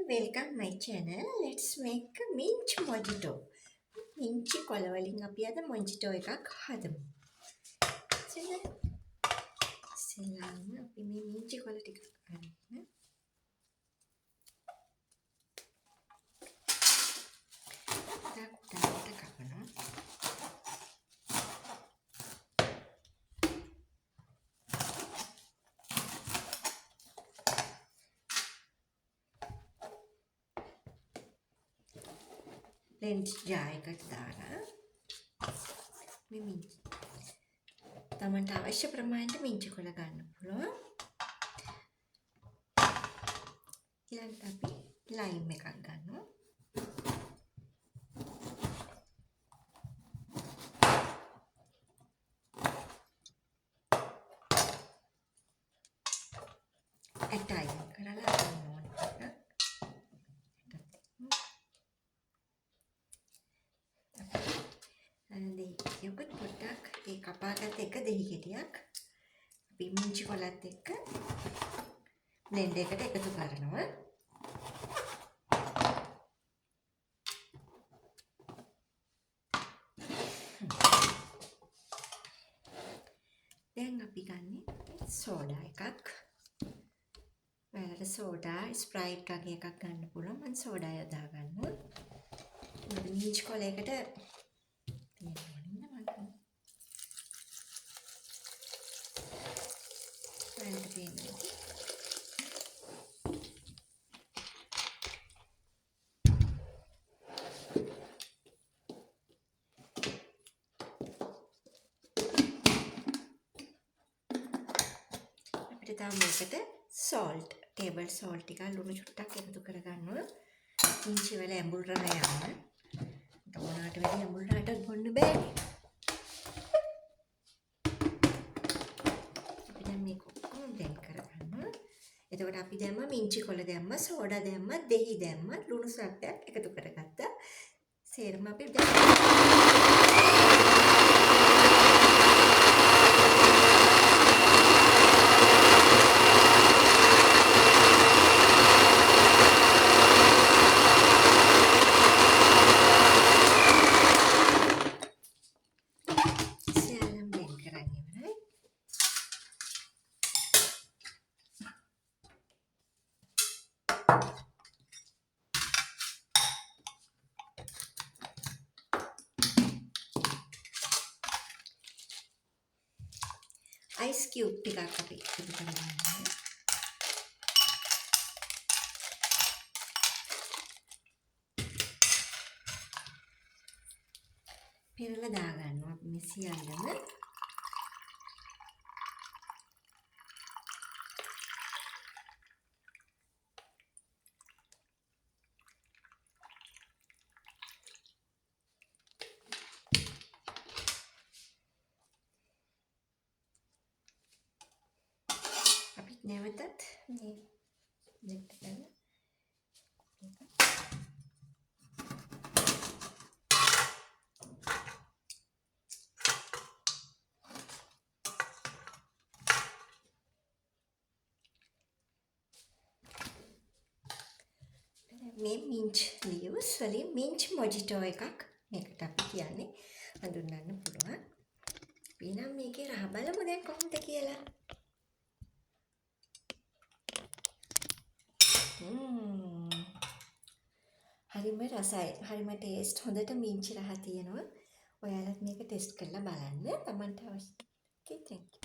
welcome my channel. Let's make a mint mojito. මිංචි කොළ වලින් අපි අද මොන්ජිටෝ එකක් හදමු. ඉතින් අපි මේ මිංචි කොළ ටික අරගෙන කුඩාට කපනවා. ලෙන්ස් ජාර් එකට දාලා මේ මිංචි තමන්ට අවශ්‍ය ප්‍රමාණයට මිංචි කොළ ගන්න පුළුවන්. ඊළඟට අපි ලයිම් එකක් ගන්නවා. ඇටයි කරලා ගන්න ඕනේ. යොගට් පොඩ්ඩක් ඒ කපාගත් එක දෙහි ගෙඩියක් අපි මිංචි කොළත් එක්ක බ්ලෙන්ඩ් එකට එකතු කරනවා. දැන් අපි ගන්නේ සෝඩා එකක්. ඔයාලට සෝඩා ස්ප්‍රයිට් වගේ එකක් ගන්න පුළුවන්. මම සෝඩා යොදා ගන්නවා. මිංචි කොළයකට අපිට තව මේකට සෝල්ට්, ටේබල් සෝල්ට් ටික ලුණු චුට්ටක් එකතු කරගන්නවා. මිංචි වල ඇඹුල් රහ යන්න. ඕනාට වැඩි ඇඹුල් රහට බොන්න බෑනේ. අපි දැන් මේක ඔක්කොම බ්ලෙන්ඩ් කරගන්නවා. එතකොට අපි දැම්ම මිංචි කොළ දැම්ම, සෝඩා දැම්ම, දෙහි දැම්ම, ලුණු සැපයක් එකතු කරගත්තා. සේරම අපි ice cube ටිකක් අපි එකතු කරගන්නවා. පෙරලා දාගන්නවා අපි මේ සියල්ලම. නැවතත් මේ දෙකට ගන්න. මේ මින්ච් ලීව්ස් වලින් මින්ච් මොජිටෝ එකක් මේකට අපි කියන්නේ හඳුන්වන්න පුළුවන්. අපි නම් මේකේ රහ බලමු දැන් කොහොමද කියලා. හරිම රසයි. හරිම ටේස්ට්. හොඳට මිංචි රහ තියෙනවා. ඔයාලත් මේක ටෙස්ට් කරලා බලන්න. තමන්ට අවශ්‍ය. Okay, thank you.